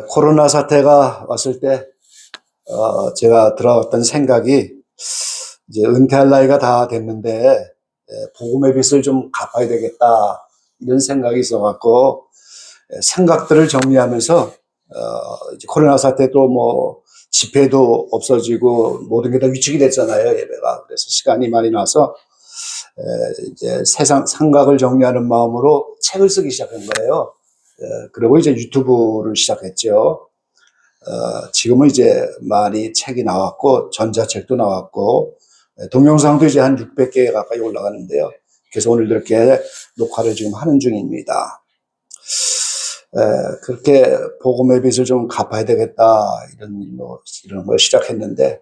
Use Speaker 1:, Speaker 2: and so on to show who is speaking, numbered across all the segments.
Speaker 1: 코로나 사태가 왔을 때, 제가 들어왔던 생각이, 이제 은퇴할 나이가 다 됐는데, 복음의 빚을 좀 갚아야 되겠다, 이런 생각이 있어갖고, 생각들을 정리하면서, 이제 코로나 사태 또 뭐, 집회도 없어지고, 모든 게 다 위축이 됐잖아요, 예배가. 그래서 시간이 많이 나서, 이제 세상, 생각을 정리하는 마음으로 책을 쓰기 시작한 거예요. 그리고 이제 유튜브를 시작했죠. 지금은 이제 많이 책이 나왔고, 전자책도 나왔고, 동영상도 이제 한 600개 가까이 올라가는데요. 그래서 오늘 이렇게 녹화를 지금 하는 중입니다. 그렇게 복음의 빚을 좀 갚아야 되겠다, 이런 걸 시작했는데,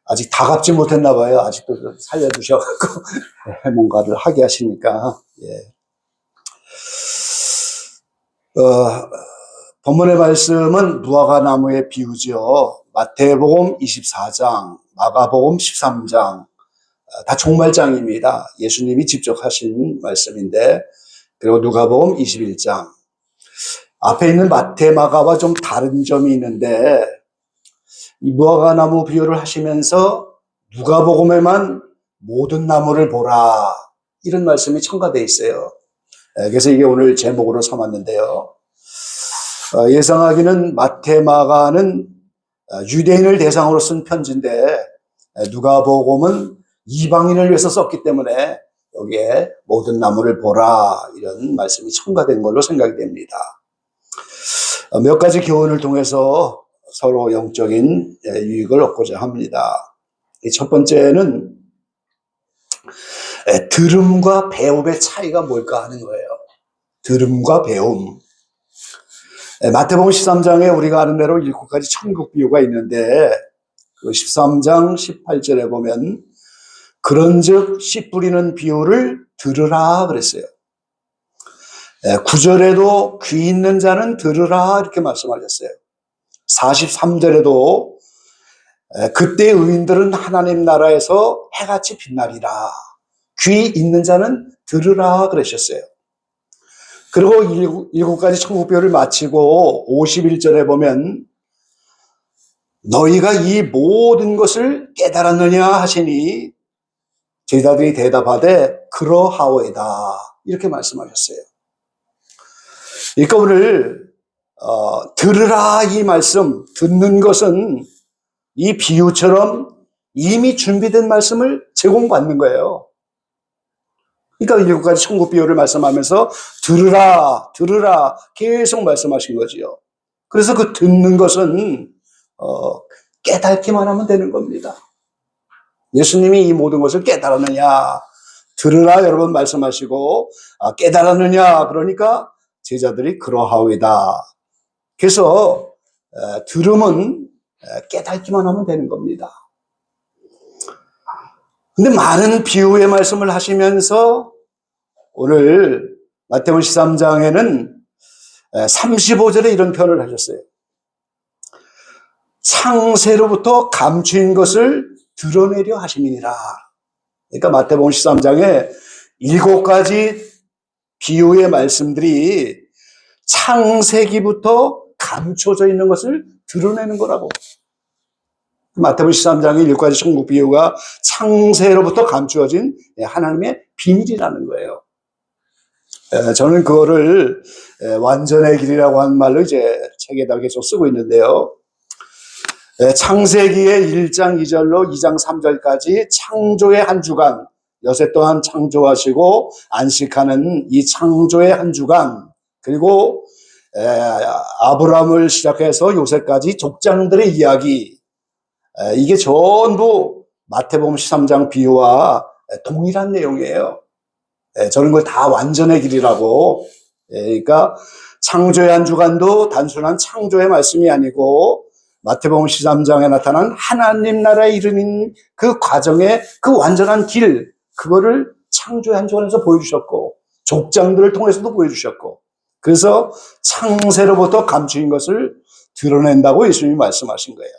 Speaker 1: 아직 다 갚지 못했나 봐요. 아직도 좀 살려주셔갖고, 뭔가를 하게 하시니까, 예. 본문의 말씀은 무화과 나무의 비유죠. 마태복음 24장, 마가복음 13장, 다 종말장입니다. 예수님이 직접 하신 말씀인데, 그리고 누가복음 21장. 앞에 있는 마태, 마가와 좀 다른 점이 있는데, 이 무화과 나무 비유를 하시면서 누가복음에만 모든 나무를 보라, 이런 말씀이 첨가되어 있어요. 그래서 이게 오늘 제목으로 삼았는데요. 예상하기는 마태, 마가는 유대인을 대상으로 쓴 편지인데, 누가복음은 이방인을 위해서 썼기 때문에 여기에 모든 나무를 보라, 이런 말씀이 첨가된 걸로 생각이 됩니다. 몇 가지 교훈을 통해서 서로 영적인 유익을 얻고자 합니다. 첫 번째는 들음과 배움의 차이가 뭘까 하는 거예요. 들음과 배움. 마태복음 13장에 우리가 아는 대로 7가지 천국 비유가 있는데, 그 13장 18절에 보면 그런즉 씨 뿌리는 비유를 들으라 그랬어요. 9절에도 귀 있는 자는 들으라, 이렇게 말씀하셨어요. 43절에도 그때 의인들은 하나님 나라에서 해같이 빛나리라, 귀 있는 자는 들으라 그러셨어요. 그리고 7가지 천국비유를 마치고 51절에 보면 너희가 이 모든 것을 깨달았느냐 하시니 제자들이 대답하되 그러하오이다, 이렇게 말씀하셨어요. 그러니까 오늘 들으라, 이 말씀, 듣는 것은 이 비유처럼 이미 준비된 말씀을 제공받는 거예요. 그러니까 7가지 천국 비유를 말씀하면서 들으라, 들으라 계속 말씀하신 거지요. 그래서 그 듣는 것은 깨닫기만 하면 되는 겁니다. 예수님이 이 모든 것을 깨달았느냐, 들으라 여러분 말씀하시고, 깨달았느냐, 그러니까 제자들이 그러하오이다. 그래서 들음은 깨닫기만 하면 되는 겁니다. 근데 많은 비유의 말씀을 하시면서 오늘 마태복음 13장에는 35절에 이런 표현을 하셨어요. 창세로부터 감추인 것을 드러내려 하심이니라. 그러니까 마태복음 13장에 7가지 비유의 말씀들이 창세기부터 감춰져 있는 것을 드러내는 거라고. 마태복음 13장의 7가지 천국 비유가 창세로부터 감추어진 하나님의 비밀이라는 거예요. 저는 그거를 완전의 길이라고 하는 말로 이제 책에다 계속 쓰고 있는데요. 창세기의 1장 2절로 2장 3절까지 창조의 한 주간, 여세 동안 창조하시고 안식하는 이 창조의 한 주간, 그리고 아브라함을 시작해서 요새까지 족장들의 이야기, 이게 전부 마태복음 13장 비유와 동일한 내용이에요. 저는 그걸 다 완전의 길이라고. 그러니까 창조의 한 주간도 단순한 창조의 말씀이 아니고 마태복음 13장에 나타난 하나님 나라에 이르는 그 과정의 그 완전한 길, 그거를 창조의 한 주간에서 보여주셨고 족장들을 통해서도 보여주셨고, 그래서 창세로부터 감추인 것을 드러낸다고 예수님이 말씀하신 거예요.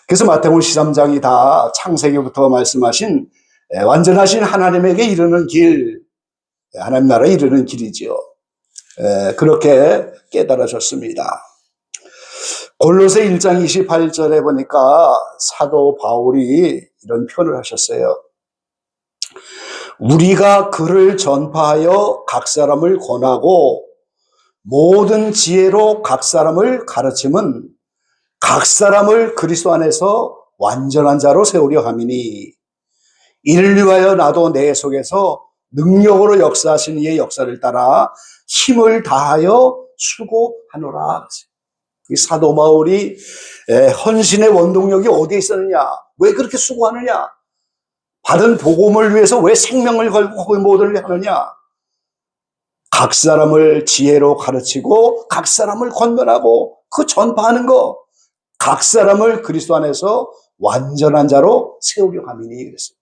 Speaker 1: 그래서 마태복음 13장이 다 창세기부터 말씀하신 완전하신 하나님에게 이르는 길, 하나님 나라에 이르는 길이지요. 그렇게 깨달아졌습니다. 골로새 1장 28절에 보니까 사도 바울이 이런 표현을 하셨어요. 우리가 그를 전파하여 각 사람을 권하고 모든 지혜로 각 사람을 가르침은 각 사람을 그리스도 안에서 완전한 자로 세우려 함이니 이를 위하여 나도 내 속에서 능력으로 역사하신 이의 역사를 따라 힘을 다하여 수고하노라. 이 사도 바울이 헌신의 원동력이 어디에 있었느냐? 왜 그렇게 수고하느냐? 받은 복음을 위해서 왜 생명을 걸고 그 모든 걸 하느냐? 각 사람을 지혜로 가르치고 각 사람을 권면하고 그 전파하는 거, 각 사람을 그리스도 안에서 완전한 자로 세우려 함이니 그랬어요.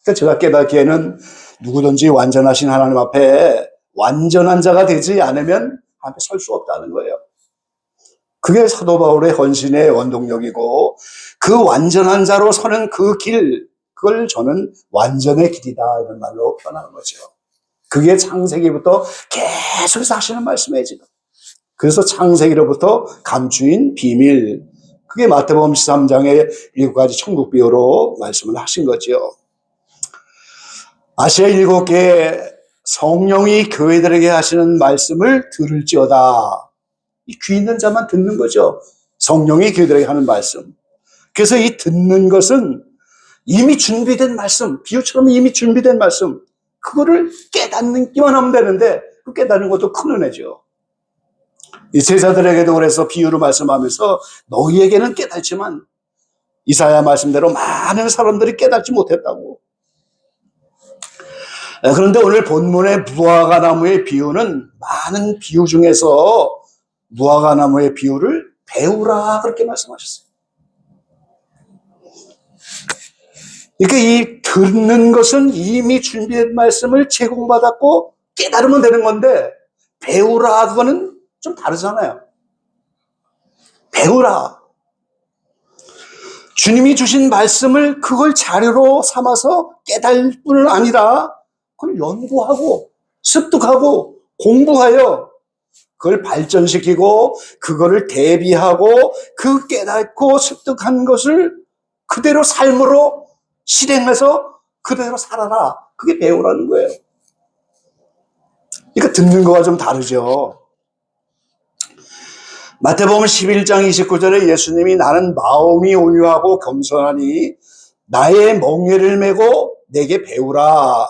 Speaker 1: 그러니까 제가 깨닫기에는 누구든지 완전하신 하나님 앞에 완전한 자가 되지 않으면 앞에 설 수 없다는 거예요. 그게 사도 바울의 헌신의 원동력이고 그 완전한 자로 서는 그 길, 그걸 저는 완전의 길이다 이런 말로 표현하는 거죠. 그게 창세기부터 계속해서 하시는 말씀이에요 지금. 그래서 창세기로부터 감추인 비밀, 그게 마태복음 13장의 7가지 천국 비유로 말씀을 하신 거죠. 아시아 7개 성령이 교회들에게 하시는 말씀을 들을지어다. 이 귀 있는 자만 듣는 거죠. 성령이 교회들에게 하는 말씀. 그래서 이 듣는 것은 이미 준비된 말씀, 비유처럼 이미 준비된 말씀, 그거를 깨닫기만 하면 되는데 그 깨닫는 것도 큰 은혜죠. 이 제자들에게도 그래서 비유로 말씀하면서 너희에게는 깨닫지만 이사야 말씀대로 많은 사람들이 깨닫지 못했다고. 그런데 오늘 본문의 무화과 나무의 비유는 많은 비유 중에서 무화과 나무의 비유를 배우라 그렇게 말씀하셨어요. 그러니까 이 듣는 것은 이미 준비된 말씀을 제공받았고 깨달으면 되는 건데 배우라 그거는 좀 다르잖아요. 배우라. 주님이 주신 말씀을 그걸 자료로 삼아서 깨달을 뿐 아니라 그걸 연구하고 습득하고 공부하여 그걸 발전시키고 그거를 대비하고 그 깨닫고 습득한 것을 그대로 삶으로 실행해서 그대로 살아라. 그게 배우라는 거예요. 그러니까 듣는 거와 좀 다르죠. 마태복음 11장 29절에 예수님이 나는 마음이 온유하고 겸손하니 나의 멍에를 메고 내게 배우라.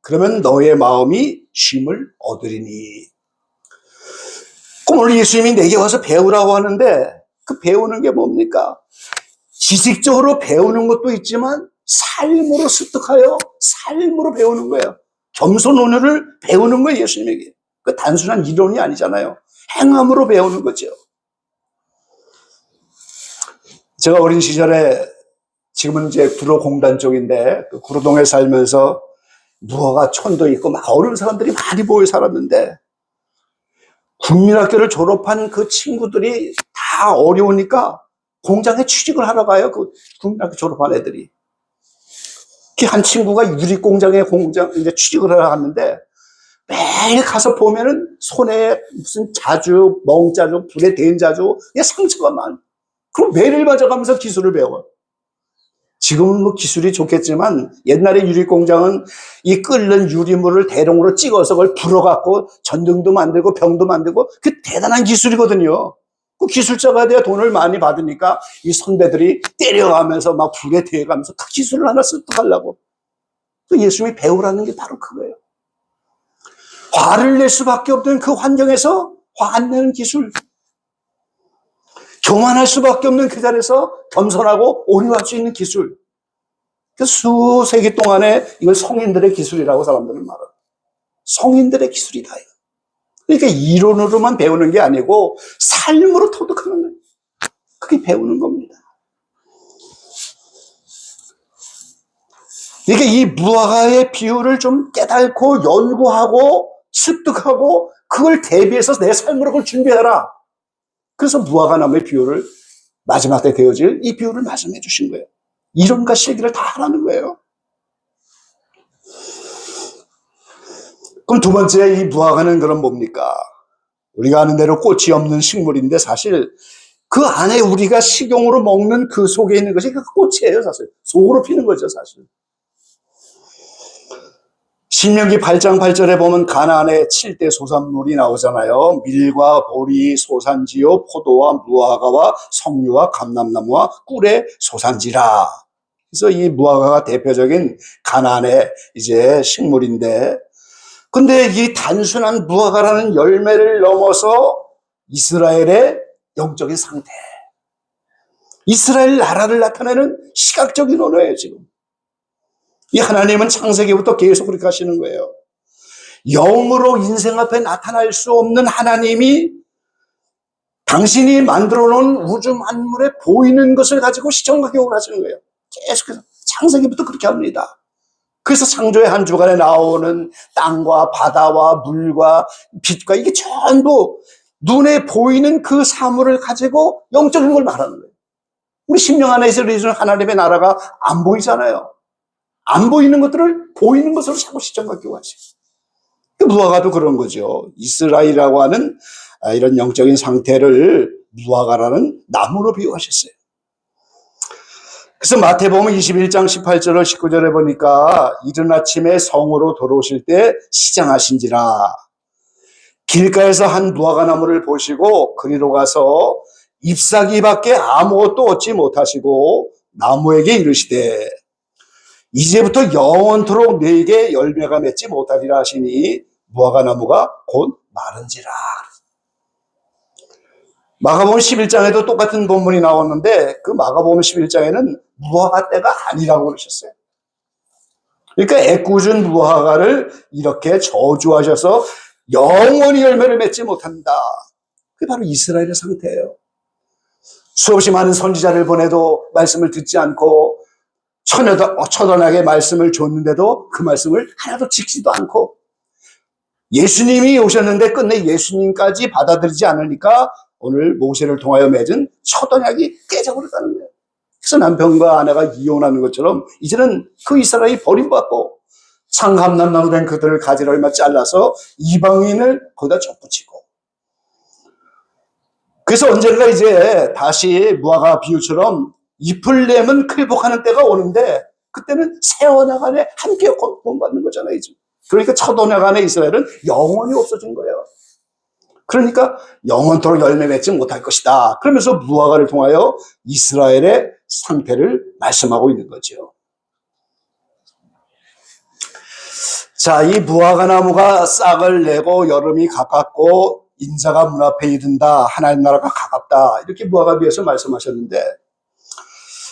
Speaker 1: 그러면 너의 마음이 쉼을 얻으리니. 그럼 오늘 예수님이 내게 와서 배우라고 하는데 그 배우는 게 뭡니까? 지식적으로 배우는 것도 있지만 삶으로 습득하여 삶으로 배우는 거예요. 겸손 온유를 배우는 거예요, 예수님에게. 그 단순한 이론이 아니잖아요. 행함으로 배우는 거죠. 제가 어린 시절에 지금은 이제 구로 공단 쪽인데 그 구로동에 살면서 무화과 촌도 있고 막 어려운 사람들이 많이 모여 살았는데 국민학교를 졸업한 그 친구들이 다 어려우니까 공장에 취직을 하러 가요. 그 국민학교 졸업한 애들이. 한 친구가 유리공장에 이제 취직을 하러 갔는데 매일 가서 보면은 손에 무슨 자주, 멍자주, 불에 댄 자주, 상처가 많아. 그럼 매일 맞아가면서 기술을 배워. 지금은 뭐 기술이 좋겠지만 옛날에 유리공장은 이 끓는 유리물을 대롱으로 찍어서 그걸 불어갖고 전등도 만들고 병도 만들고 그 대단한 기술이거든요. 그 기술자가 돼야 돈을 많이 받으니까 이 선배들이 때려가면서 막 불에 대가면서 그 기술을 하나 습득하려고. 그 예수님이 배우라는 게 바로 그거예요. 화를 낼 수밖에 없던 그 환경에서 화 안 내는 기술. 교만할 수밖에 없는 그 자리에서 겸손하고 온유할 수 있는 기술. 그 수세기 동안에 이걸 성인들의 기술이라고 사람들은 말해요. 성인들의 기술이다. 그러니까 이론으로만 배우는 게 아니고 삶으로 터득하는 거예요. 그게 배우는 겁니다. 그러니까 이 무화과의 비유를 좀 깨닫고 연구하고 습득하고 그걸 대비해서 내 삶으로 그걸 준비해라. 그래서 무화과 나무의 비유를 마지막 때 되어질 이 비유를 말씀해 주신 거예요. 이론과 실기를 다 하라는 거예요. 그럼 두 번째 이 무화과는 그럼 뭡니까? 우리가 아는 대로 꽃이 없는 식물인데 사실 그 안에 우리가 식용으로 먹는 그 속에 있는 것이 그 꽃이에요, 사실. 속으로 피는 거죠, 사실. 신명기 8장 8절에 보면 가나안의 7대 소산물이 나오잖아요. 밀과 보리, 소산지요, 포도와 무화과와 석류와 감람나무와 꿀의 소산지라. 그래서 이 무화과가 대표적인 가나안의 이제 식물인데, 근데 이 단순한 무화과라는 열매를 넘어서 이스라엘의 영적인 상태, 이스라엘 나라를 나타내는 시각적인 언어예요, 지금. 이 하나님은 창세기부터 계속 그렇게 하시는 거예요. 영으로 인생 앞에 나타날 수 없는 하나님이 당신이 만들어 놓은 우주 만물에 보이는 것을 가지고 시정각용을 하시는 거예요. 계속해서 창세기부터 그렇게 합니다. 그래서 창조의 한 주간에 나오는 땅과 바다와 물과 빛과 이게 전부 눈에 보이는 그 사물을 가지고 영적인 걸 말하는 거예요. 우리 심령 안에 있는 하나님의 나라가 안 보이잖아요. 안 보이는 것들을 보이는 것으로 자꾸 시정각용을 하시고. 무화과도 그런 거죠. 이스라엘이라고 하는 이런 영적인 상태를 무화과라는 나무로 비유하셨어요. 그래서 마태복음 21장 18절을 19절에 보니까 이른 아침에 성으로 들어오실 때 시장하신지라. 길가에서 한 무화과 나무를 보시고 그리로 가서 잎사귀밖에 아무것도 얻지 못하시고 나무에게 이르시되 이제부터 영원토록 너에게 열매가 맺지 못하리라 하시니 무화과 나무가 곧 마른지라. 마가복음 11장에도 똑같은 본문이 나왔는데 그 마가복음 11장에는 무화과 때가 아니라고 그러셨어요. 그러니까 애꿎은 무화과를 이렇게 저주하셔서 영원히 열매를 맺지 못한다. 그게 바로 이스라엘의 상태예요. 수없이 많은 선지자를 보내도 말씀을 듣지 않고 처단하게 말씀을 줬는데도 그 말씀을 하나도 지키지도 않고 예수님이 오셨는데 끝내 예수님까지 받아들이지 않으니까 오늘 모세를 통하여 맺은 첫 언약이 깨져버렸다는 거예요. 그래서 남편과 아내가 이혼하는 것처럼 이제는 그 이스라엘이 버림받고 창감남나무 된 그들을 가지를 얼마 잘라서 이방인을 거기다 접붙이고, 그래서 언젠가 이제 다시 무화과 비유처럼 잎을 내면 클복하는 때가 오는데 그때는 새 언약 안에 함께 구원받는 거잖아요. 그러니까 첫 언약 안에 이스라엘은 영원히 없어진 거예요. 그러니까 영원토록 열매 맺지 못할 것이다. 그러면서 무화과를 통하여 이스라엘의 상태를 말씀하고 있는 거죠. 자, 이 무화과 나무가 싹을 내고 여름이 가깝고 인자가 문 앞에 이른다. 하나님 나라가 가깝다. 이렇게 무화과 비유에서 말씀하셨는데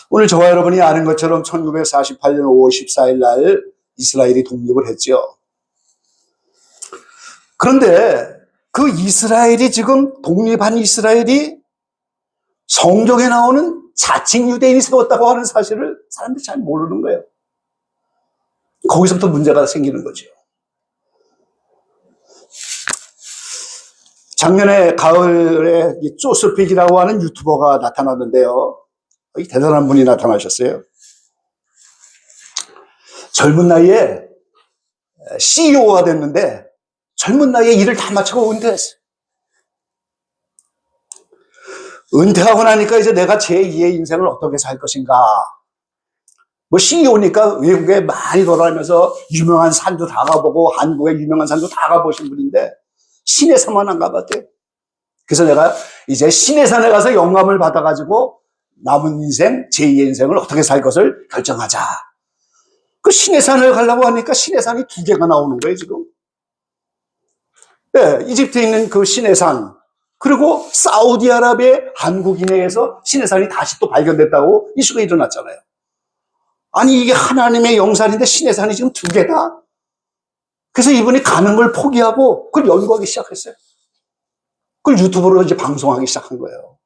Speaker 1: 오늘 저와 여러분이 아는 것처럼 1948년 5월 14일 날 이스라엘이 독립을 했죠. 그런데 그 이스라엘이 지금 독립한 이스라엘이 성경에 나오는 자칭 유대인이 세웠다고 하는 사실을 사람들이 잘 모르는 거예요. 거기서부터 문제가 생기는 거죠. 작년에 가을에 쪼스픽이라고 하는 유튜버가 나타났는데요. 대단한 분이 나타나셨어요. 젊은 나이에 CEO가 됐는데 젊은 나이에 일을 다 마치고 은퇴했어요. 은퇴하고 나니까 이제 내가 제2의 인생을 어떻게 살 것인가. 뭐 CEO니까 외국에 많이 돌아다니면서 유명한 산도 다 가보고 한국의 유명한 산도 다 가보신 분인데 신의 산만 안 가봤대요. 그래서 내가 이제 신의 산에 가서 영감을 받아가지고 남은 인생, 제2의 인생을 어떻게 살 것을 결정하자. 그 신의 산을 가려고 하니까 신의 산이 2개가 나오는 거예요, 지금. 네, 이집트에 있는 그 신의 산, 그리고 사우디아라비아의 한국인에 의해서 신의 산이 다시 또 발견됐다고 이슈가 일어났잖아요. 아니, 이게 하나님의 영산인데 신의 산이 지금 2개다? 그래서 이분이 가는 걸 포기하고 그걸 연구하기 시작했어요. 그걸 유튜브로 이제 방송하기 시작한 거예요.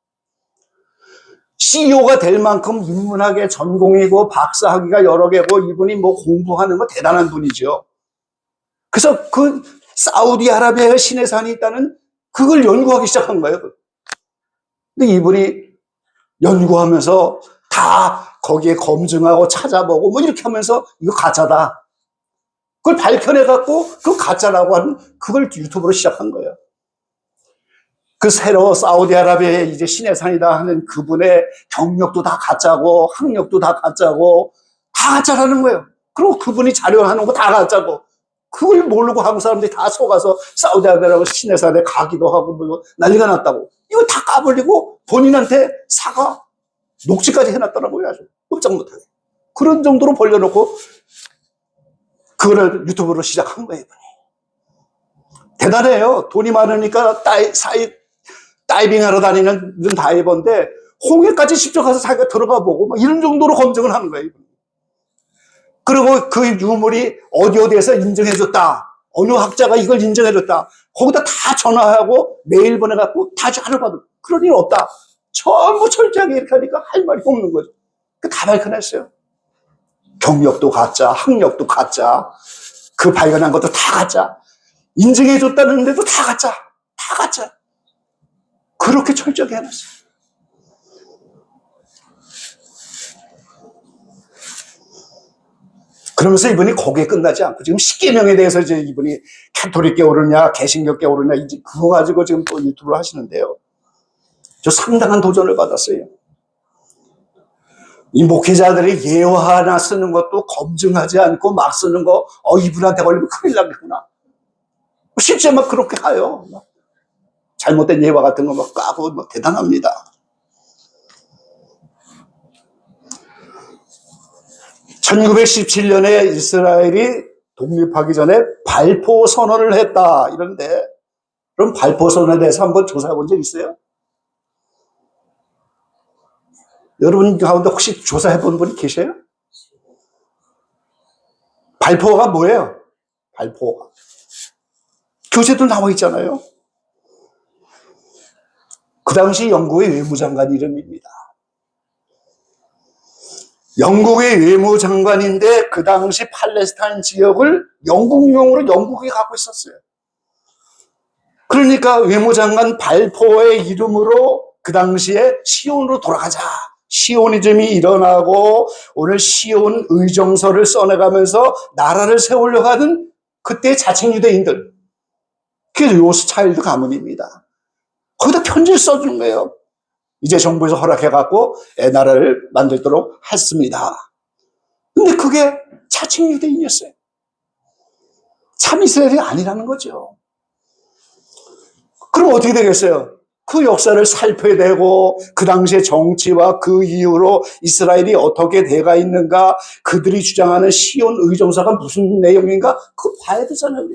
Speaker 1: CEO가 될 만큼 인문학의 전공이고 박사학위가 여러 개고 이분이 뭐 공부하는 거 대단한 분이죠. 그래서 그 사우디아라비아에 신의 산이 있다는 그걸 연구하기 시작한 거예요. 근데 이분이 연구하면서 다 거기에 검증하고 찾아보고 뭐 이렇게 하면서 이거 가짜다. 그걸 밝혀내갖고 그 가짜라고 하는 그걸 유튜브로 시작한 거예요. 그 새로 사우디아라비아의 이제 신의 산이다 하는 그분의 경력도 다 가짜고 학력도 다 가짜고 다 가짜라는 거예요. 그리고 그분이 자료하는 거 다 가짜고 그걸 모르고 한국 사람들이 다 속아서 사우디아라비아라고 신의 산에 가기도 하고 뭐 난리가 났다고. 이거 다 까불리고 본인한테 사과 녹취까지 해놨더라고요. 아주 꼼짝 못하게. 그런 정도로 벌려놓고 그거를 유튜브로 시작한 거예요. 대단해요. 돈이 많으니까 다이빙하러 다니는 다이버인데 홍해까지 직접 가서 자기가 들어가 보고 막 이런 정도로 검증을 하는 거예요. 그리고 그 유물이 어디에서 인정해줬다. 어느 학자가 이걸 인정해줬다. 거기다 다 전화하고 메일 보내갖고 다 자료받은. 그런 일 없다. 전부 철저하게 이렇게 하니까 할 말이 없는 거죠. 다 밝혀냈어요. 경력도 가짜, 학력도 가짜, 그 발견한 것도 다 가짜, 인증해줬다는데도 다 가짜, 다 가짜. 그렇게 철저하게 해놨어요. 그러면서 이분이 거기에 끝나지 않고 지금 십계명에 대해서 이제 이분이 캐톨릭 교오르냐 개신교 교오르냐 이제 그거 가지고 지금 또 유튜브를 하시는데요. 저 상당한 도전을 받았어요. 이 목회자들이 예화 하나 쓰는 것도 검증하지 않고 막 쓰는 거, 이분한테 걸리면 큰일 나겠구나. 실제 막 그렇게 가요. 잘못된 예화 같은 거 막 까고 막 대단합니다. 1917년에 이스라엘이 독립하기 전에 발포 선언을 했다. 이런데, 그럼 발포 선언에 대해서 한번 조사해 본 적 있어요? 여러분 가운데 혹시 조사해 본 분이 계세요? 발포가 뭐예요? 발포가. 교재도 나와 있잖아요. 그 당시 영국의 외무장관 이름입니다. 영국의 외무장관인데 그 당시 팔레스타인 지역을 영국용으로 영국이 갖고 있었어요. 그러니까 외무장관 발포의 이름으로 그 당시에 시온으로 돌아가자. 시오니즘이 일어나고 오늘 시온 의정서를 써내가면서 나라를 세우려고 하는 그때의 자칭 유대인들. 그게 로스차일드 가문입니다. 거기다 편지를 써주는 거예요. 이제 정부에서 허락해갖고 나라를 만들도록 했습니다. 근데 그게 자칭 유대인이었어요. 참 이스라엘이 아니라는 거죠. 그럼 어떻게 되겠어요? 그 역사를 살펴야 되고 그 당시의 정치와 그 이후로 이스라엘이 어떻게 돼가 있는가, 그들이 주장하는 시온 의정서가 무슨 내용인가 그거 봐야 되잖아요.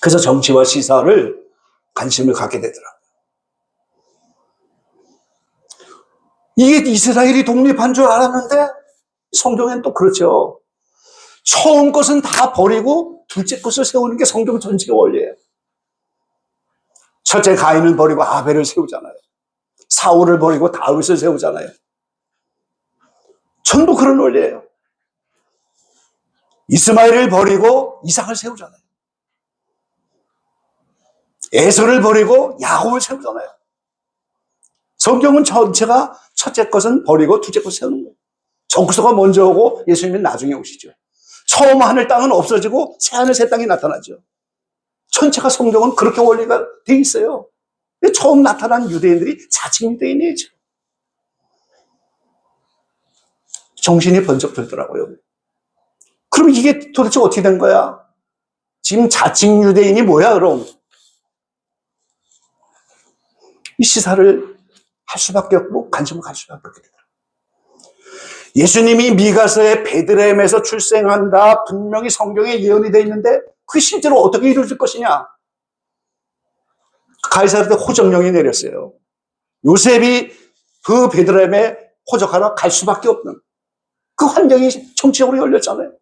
Speaker 1: 그래서 정치와 시사를 관심을 갖게 되더라고요. 이게 이스라엘이 독립한 줄 알았는데 성경엔 또 그렇죠. 처음 것은 다 버리고 둘째 것을 세우는 게 성경 전체의 원리예요. 첫째 가인을 버리고 아벨을 세우잖아요. 사울을 버리고 다윗을 세우잖아요. 전부 그런 원리예요. 이스마엘을 버리고 이삭을 세우잖아요. 에서를 버리고 야곱을 세우잖아요. 성경은 전체가 첫째 것은 버리고 둘째 것을 세우는 거예요. 적그리스도가 먼저 오고 예수님은 나중에 오시죠. 처음 하늘 땅은 없어지고 새 하늘 새 땅이 나타나죠. 전체가 성경은 그렇게 원리가 돼 있어요. 처음 나타난 유대인들이 자칭 유대인이죠. 정신이 번쩍 들더라고요. 그럼 이게 도대체 어떻게 된 거야? 지금 자칭 유대인이 뭐야 그럼? 이 시사를 할 수밖에 없고 관심을 갈 수밖에 없게 되더라고요. 예수님이 미가서의 베들레헴에서 출생한다 분명히 성경에 예언이 되어 있는데 그게 실제로 어떻게 이루어질 것이냐? 가이사르한테 호적령이 내렸어요. 요셉이 그 베들레헴에 호적하러 갈 수밖에 없는 그 환경이 정치적으로 열렸잖아요.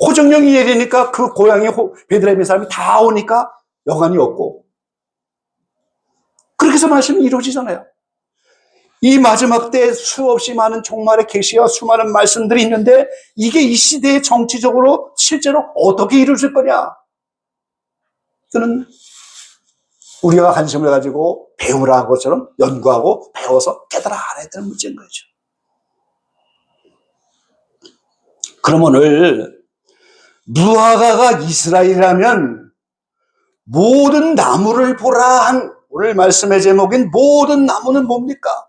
Speaker 1: 호적령이 내리니까 그 고향의 베들레헴의 사람이 다 오니까 여관이 없고 그렇게 해서 말씀이 이루어지잖아요. 이 마지막 때 수없이 많은 종말의 계시와 수많은 말씀들이 있는데 이게 이 시대에 정치적으로 실제로 어떻게 이루어질 거냐? 이거는 우리가 관심을 가지고 배우라는 것처럼 연구하고 배워서 깨달아 알아야 되는 문제인 거죠. 그럼 오늘 무화과가 이스라엘이라면 모든 나무를 보라 한 오늘 말씀의 제목인 모든 나무는 뭡니까?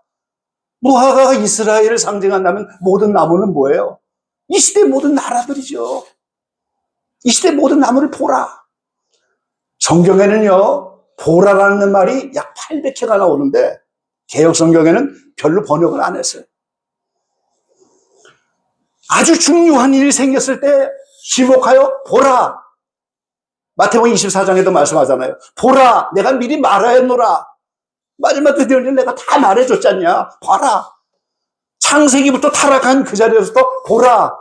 Speaker 1: 무화과가 이스라엘을 상징한다면 모든 나무는 뭐예요? 이 시대 모든 나라들이죠. 이 시대 모든 나무를 보라. 성경에는요, 보라라는 말이 약 800회가 나오는데 개역 성경에는 별로 번역을 안 했어요. 아주 중요한 일이 생겼을 때 지목하여 보라. 마태복음 24장에도 말씀하잖아요. 보라, 내가 미리 말하였노라. 마지막 드디어 내가 다 말해줬잖냐. 봐라. 창세기부터 타락한 그 자리에서부터 보라.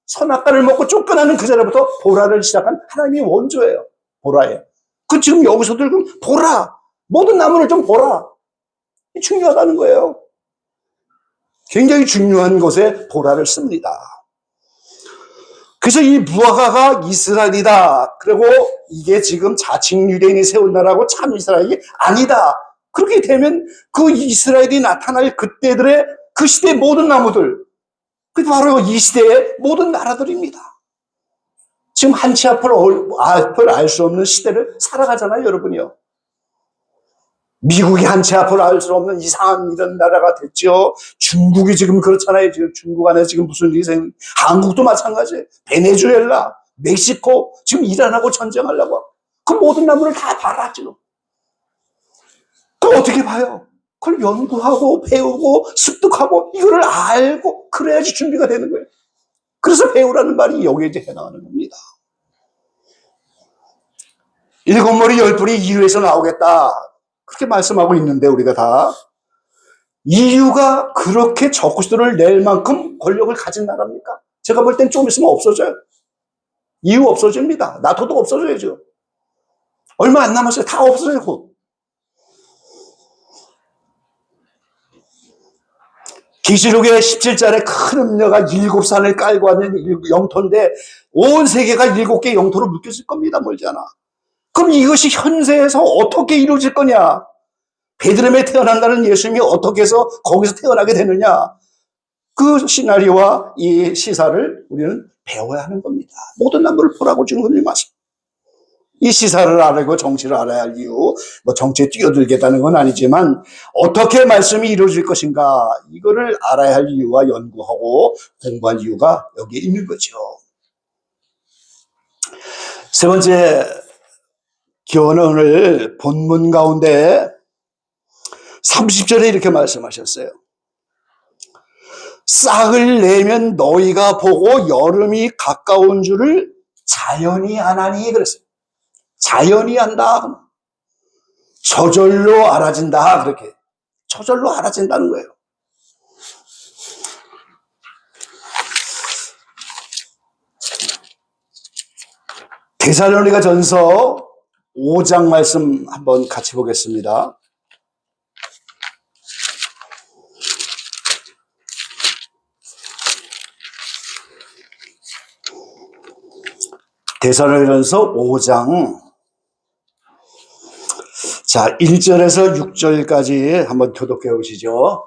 Speaker 1: 선악과를 먹고 쫓겨나는 그 자리부터 보라를 시작한 하나님의 원조예요. 보라예요. 그 지금 여기서도 보라. 모든 나무를 좀 보라. 중요하다는 거예요. 굉장히 중요한 곳에 보라를 씁니다. 그래서 이 무화과가 이스라엘이다. 그리고 이게 지금 자칭 유대인이 세운 나라고 참 이스라엘이 아니다. 그렇게 되면 그 이스라엘이 나타날 그때들의 그 시대의 모든 나무들, 그 바로 이 시대의 모든 나라들입니다. 지금 한치 앞을 알 수 없는 시대를 살아가잖아요, 여러분이요. 미국이 한치 앞을 알 수 없는 이상한 이런 나라가 됐죠. 중국이 지금 그렇잖아요. 지금 중국 안에 지금 무슨 일이 한국도 마찬가지예요. 베네수엘라, 멕시코 지금 이란하고 전쟁하려고. 그 모든 나무를 다 봐라 지금. 그걸 어떻게 봐요? 그걸 연구하고 배우고 습득하고 이거를 알고 그래야지 준비가 되는 거예요. 그래서 배우라는 말이 여기에 이제 해당하는 겁니다. 일곱 머리 열 뿔이 이유에서 나오겠다. 그렇게 말씀하고 있는데 우리가 다 이유가 그렇게 적구수를 낼 만큼 권력을 가진 나라입니까? 제가 볼 땐 좀 있으면 없어져요. 이유 없어집니다. 나토도 없어져야죠. 얼마 안 남았어요. 다 없어져요. 곧. 계시록의 17절에 큰 음녀가 7산을 깔고 하는 영토인데 온 세계가 7개의 영토로 묶여질 겁니다. 멀지 않아. 그럼 이것이 현세에서 어떻게 이루어질 거냐? 베들레헴에 태어난다는 예수님이 어떻게 해서 거기서 태어나게 되느냐? 그 시나리오와 이 시사를 우리는 배워야 하는 겁니다. 모든 나무를 보라고 지금 흔히 말씀. 이 시사를 알고 정치를 알아야 할 이유, 뭐 정치에 뛰어들겠다는 건 아니지만 어떻게 말씀이 이루어질 것인가 이거를 알아야 할 이유와 연구하고 공부할 이유가 여기에 있는 거죠. 세 번째 기원은 오늘 본문 가운데 30절에 이렇게 말씀하셨어요. 싹을 내면 너희가 보고 여름이 가까운 줄을 자연히 아나니 그랬어요. 자연히 안다. 저절로 알아진다. 그렇게. 저절로 알아진다는 거예요. 데살로니가 전서 5장 말씀 한번 같이 보겠습니다. 데살로니가전서 5장 자 1절에서 6절까지 한번 교독해 보시죠.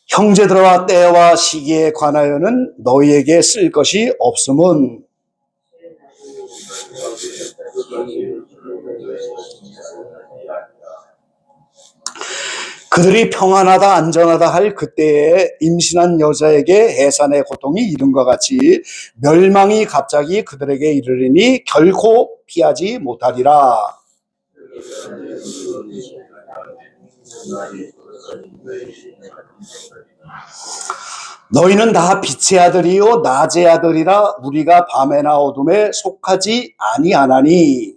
Speaker 1: 형제들아 때와 시기에 관하여는 너희에게 쓸 것이 없음은 그들이 평안하다 안전하다 할 그때에 임신한 여자에게 해산의 고통이 이른과 같이 멸망이 갑자기 그들에게 이르리니 결코 피하지 못하리라. 너희는 다 빛의 아들이요 낮의 아들이라 우리가 밤에나 어둠에 속하지 아니하나니.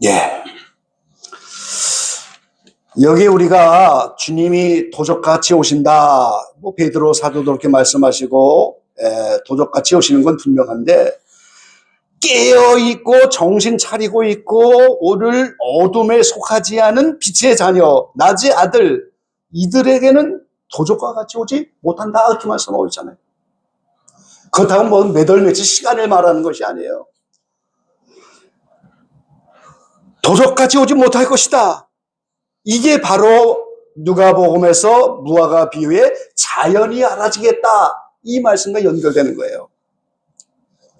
Speaker 1: 예. 여기 우리가 주님이 도적같이 오신다. 뭐 베드로 사도도 그렇게 말씀하시고 도적같이 오시는 건 분명한데 깨어있고 정신 차리고 있고 오늘 어둠에 속하지 않은 빛의 자녀, 낮의 아들 이들에게는 도적과 같이 오지 못한다 이렇게 말씀하고 있잖아요. 그렇다고 뭐 몇 월 며칠 시간을 말하는 것이 아니에요. 도적같이 오지 못할 것이다. 이게 바로 누가복음에서 무화과 비유의 자연이 알아지겠다, 이 말씀과 연결되는 거예요.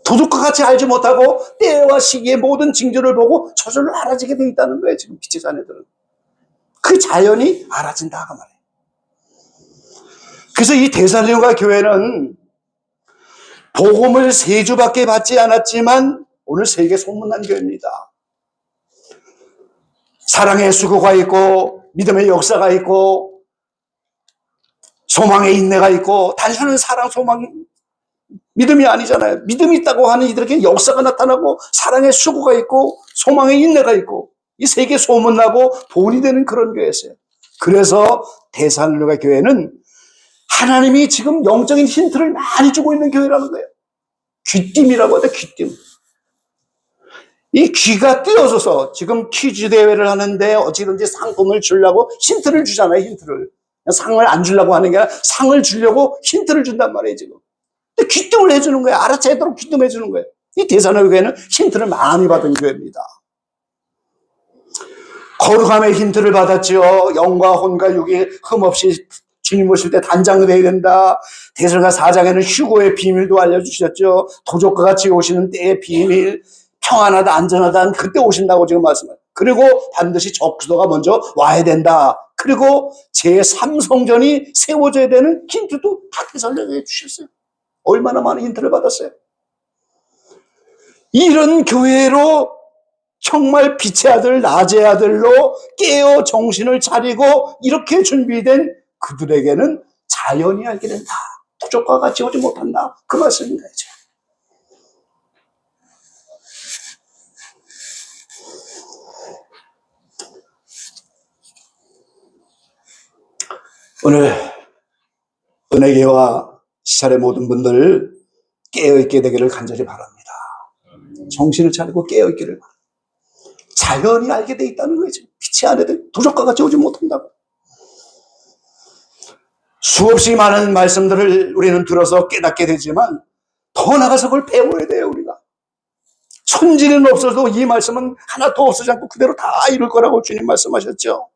Speaker 1: 도둑과 같이 알지 못하고 때와 시기의 모든 징조를 보고 저절로 알아지게 돼 있다는 거예요. 지금 빛의 자녀들은 그 자연이 알아진다 그 말이에요. 그래서 이 데살로니가 교회는 복음을 3주밖에 받지 않았지만 오늘 세계 소문난 교회입니다. 사랑의 수고가 있고 믿음의 역사가 있고 소망의 인내가 있고, 단순한 사랑, 소망, 믿음이 아니잖아요. 믿음이 있다고 하는 이들에게 역사가 나타나고 사랑의 수고가 있고 소망의 인내가 있고, 이 세계 소문나고 본이 되는 그런 교회였어요. 그래서 데살로니가 교회는 하나님이 지금 영적인 힌트를 많이 주고 있는 교회라는 거예요. 귀띔이라고 하죠. 귀띔. 이 귀가 띄어져서 지금 퀴즈 대회를 하는데 어찌든지 상품을 주려고 힌트를 주잖아요. 힌트를. 상을 안 주려고 하는 게 아니라 상을 주려고 힌트를 준단 말이에요. 지금. 근데 귀띔을 해주는 거예요. 알아채도록 귀띔해 주는 거예요. 이 데살로니가 교회는 힌트를 많이 받은 교회입니다. 거룩함의 힌트를 받았죠. 영과 혼과 육이 흠없이 주님 오실 때 단장되어야 된다. 데살로니가 4장에는 휴고의 비밀도 알려주셨죠. 도적과 같이 오시는 때의 비밀, 평안하다 안전하다 그때 오신다고 지금 말씀해요. 그리고 반드시 적그리스도가 먼저 와야 된다. 그리고 제3성전이 세워져야 되는 힌트도 다 데살로니가에 주셨어요. 얼마나 많은 힌트를 받았어요. 이런 교회로 정말 빛의 아들, 낮의 아들로 깨어 정신을 차리고 이렇게 준비된 그들에게는 자연이 알게 된다. 도적과 같이 오지 못한다. 그 말씀입니다. 이제. 오늘 은혜교회와 시찰의 모든 분들 깨어있게 되기를 간절히 바랍니다. 정신을 차리고 깨어있기를 바랍니다. 자연이 알게 돼 있다는 거예요. 빛이 안에 도적과 같이 오지 못한다고. 수없이 많은 말씀들을 우리는 들어서 깨닫게 되지만 더 나가서 그걸 배워야 돼요. 우리가. 손질은 없어도 이 말씀은 하나도 없어지지 않고 그대로 다 이룰 거라고 주님 말씀하셨죠.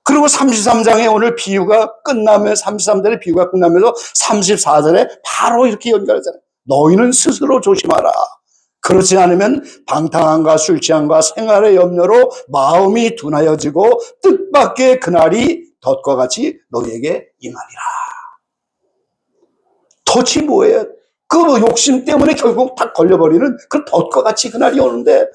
Speaker 1: 그리고 33장에 오늘 비유가 끝나면 33절의 비유가 끝나면서 34절에 바로 이렇게 연결하잖아요. 너희는 스스로 조심하라. 그렇지 않으면 방탕함과 술 취함과 생활의 염려로 마음이 둔하여지고 뜻밖의 그날이 덫과 같이 너희에게 임하리라. 덫이 뭐예요? 그 욕심 때문에 결국 다 걸려버리는 그 덫과 같이 그날이 오는데,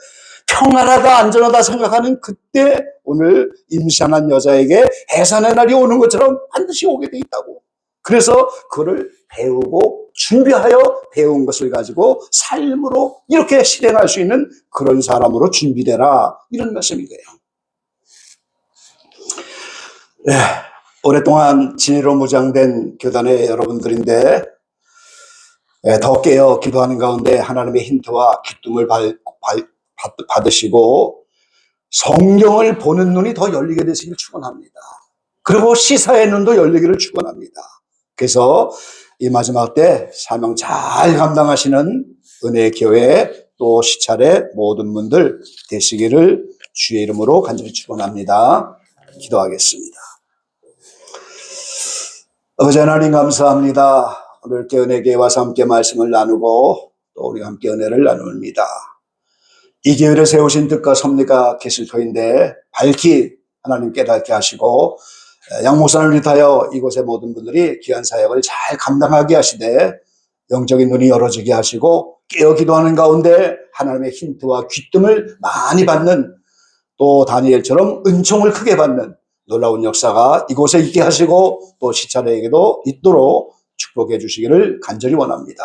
Speaker 1: 평안하다 안전하다 생각하는 그때 오늘 임신한 여자에게 해산의 날이 오는 것처럼 반드시 오게 돼 있다고. 그래서 그거를 배우고 준비하여 배운 것을 가지고 삶으로 이렇게 실행할 수 있는 그런 사람으로 준비되라, 이런 말씀이에요. 네, 오랫동안 진리로 무장된 교단의 여러분들인데 더 깨어 기도하는 가운데 하나님의 힌트와 기쁨을 받으시고 성경을 보는 눈이 더 열리게 되시길 축원합니다. 그리고 시사의 눈도 열리기를 축원합니다. 그래서 이 마지막 때 사명 잘 감당하시는 은혜의 교회 또 시찰의 모든 분들 되시기를 주의 이름으로 간절히 축원합니다. 기도하겠습니다. 아버지 하나님 감사합니다. 오늘 은혜교회 와서 함께 말씀을 나누고 또 우리가 함께 은혜를 나눕니다. 이 교회를 세우신 뜻과 섭리가 계실 터인데 밝히 하나님 깨닫게 하시고 양 목사를 비롯하여 이곳의 모든 분들이 귀한 사역을 잘 감당하게 하시되 영적인 눈이 열어지게 하시고 깨어 기도하는 가운데 하나님의 힌트와 귀뜸을 많이 받는, 또 다니엘처럼 은총을 크게 받는 놀라운 역사가 이곳에 있게 하시고 또 시찰에게도 있도록 축복해 주시기를 간절히 원합니다.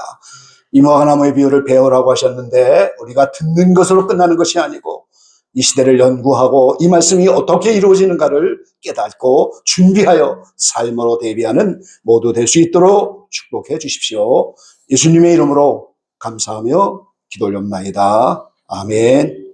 Speaker 1: 이 무화과나무의 비유를 배우라고 하셨는데 우리가 듣는 것으로 끝나는 것이 아니고 이 시대를 연구하고 이 말씀이 어떻게 이루어지는가를 깨닫고 준비하여 삶으로 대비하는 모두 될 수 있도록 축복해 주십시오. 예수님의 이름으로 감사하며 기도 올려옵나이다. 아멘.